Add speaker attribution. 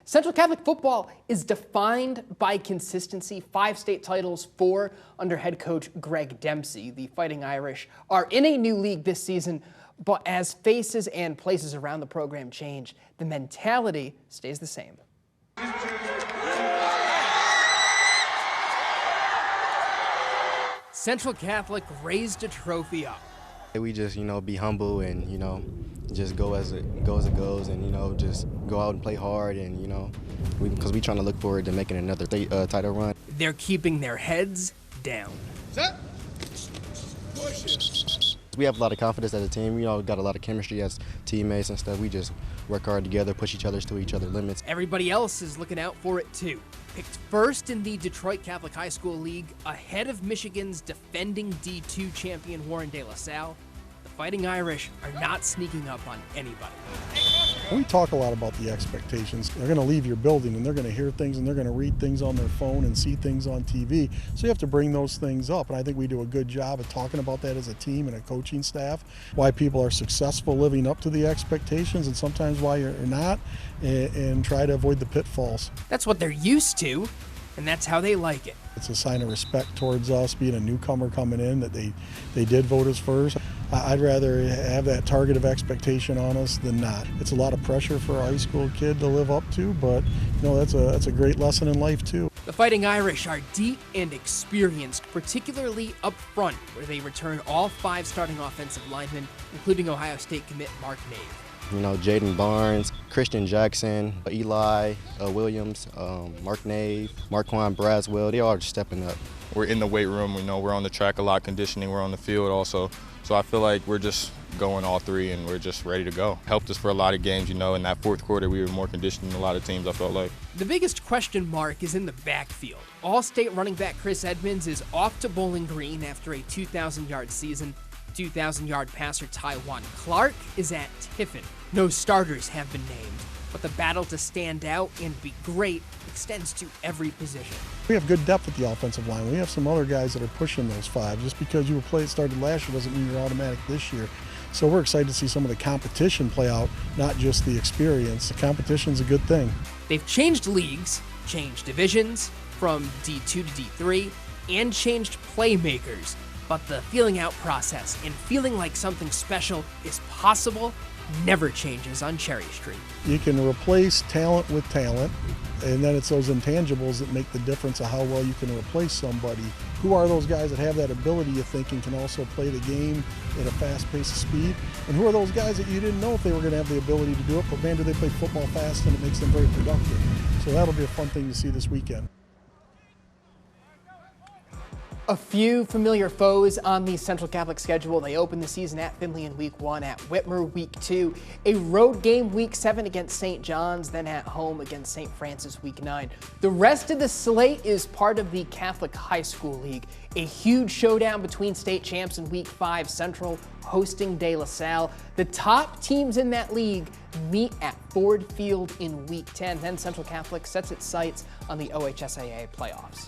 Speaker 1: Central Catholic football is defined by consistency. 5 state titles, 4 under head coach Greg Dempsey. The Fighting Irish are in a new league this season, but as faces and places around the program change, the mentality stays the same. Central Catholic raised a trophy up.
Speaker 2: We just, be humble and, just go as it goes and, just go out and play hard and, because we're trying to look forward to making another title run.
Speaker 1: They're keeping their heads down.
Speaker 3: Set. Push it.
Speaker 2: We have a lot of confidence as a team. We all got a lot of chemistry as teammates and stuff. We just work hard together, push each other to each other's limits.
Speaker 1: Everybody else is looking out for it too. Picked first in the Detroit Catholic High School League, ahead of Michigan's defending D2 champion Warren De La Salle, the Fighting Irish are not sneaking up on anybody.
Speaker 4: We talk a lot about the expectations. They're going to leave your building and they're going to hear things and they're going to read things on their phone and see things on TV. So you have to bring those things up. And I think we do a good job of talking about that as a team and a coaching staff, why people are successful living up to the expectations and sometimes why you're not, and try to avoid the pitfalls.
Speaker 1: That's what they're used to, and that's how they like it.
Speaker 4: It's a sign of respect towards us, being a newcomer coming in, that they did vote us first. I'd rather have that target of expectation on us than not. It's a lot of pressure for a high school kid to live up to, but that's a great lesson in life too.
Speaker 1: The Fighting Irish are deep and experienced, particularly up front, where they return all 5 starting offensive linemen, including Ohio State commit Mark Nave.
Speaker 2: Jaden Barnes, Christian Jackson, Eli Williams, Mark Nave, Marquand Braswell, they all are stepping up.
Speaker 5: We're in the weight room, we're on the track a lot, conditioning, we're on the field also. So I feel like we're just going all 3 and we're just ready to go. Helped us for a lot of games, in that fourth quarter we were more conditioned than a lot of teams, I felt like.
Speaker 1: The biggest question mark is in the backfield. All-State running back Chris Edmonds is off to Bowling Green after a 2,000-yard season. 2,000-yard passer Tywan Clark is at Tiffin. No starters have been named, but the battle to stand out and be great extends to every position.
Speaker 4: We have good depth at the offensive line. We have some other guys that are pushing those 5. Just because you started last year doesn't mean you're automatic this year. So we're excited to see some of the competition play out, not just the experience. The competition's a good thing.
Speaker 1: They've changed leagues, changed divisions from D2 to D3, and changed playmakers. But the feeling out process and feeling like something special is possible never changes on Cherry Street.
Speaker 4: You can replace talent with talent, and then it's those intangibles that make the difference of how well you can replace somebody. Who are those guys that have that ability, you think, and can also play the game at a fast pace of speed? And who are those guys that you didn't know if they were going to have the ability to do it, but man, do they play football fast and it makes them very productive. So that'll be a fun thing to see this weekend.
Speaker 1: A few familiar foes on the Central Catholic schedule. They open the season at Findlay in week 1, at Whitmer week 2, a road game week 7 against St. John's, then at home against St. Francis week 9. The rest of the slate is part of the Catholic High School League. A huge showdown between state champs in week 5, Central hosting De La Salle. The top teams in that league meet at Ford Field in week 10. Then Central Catholic sets its sights on the OHSAA playoffs.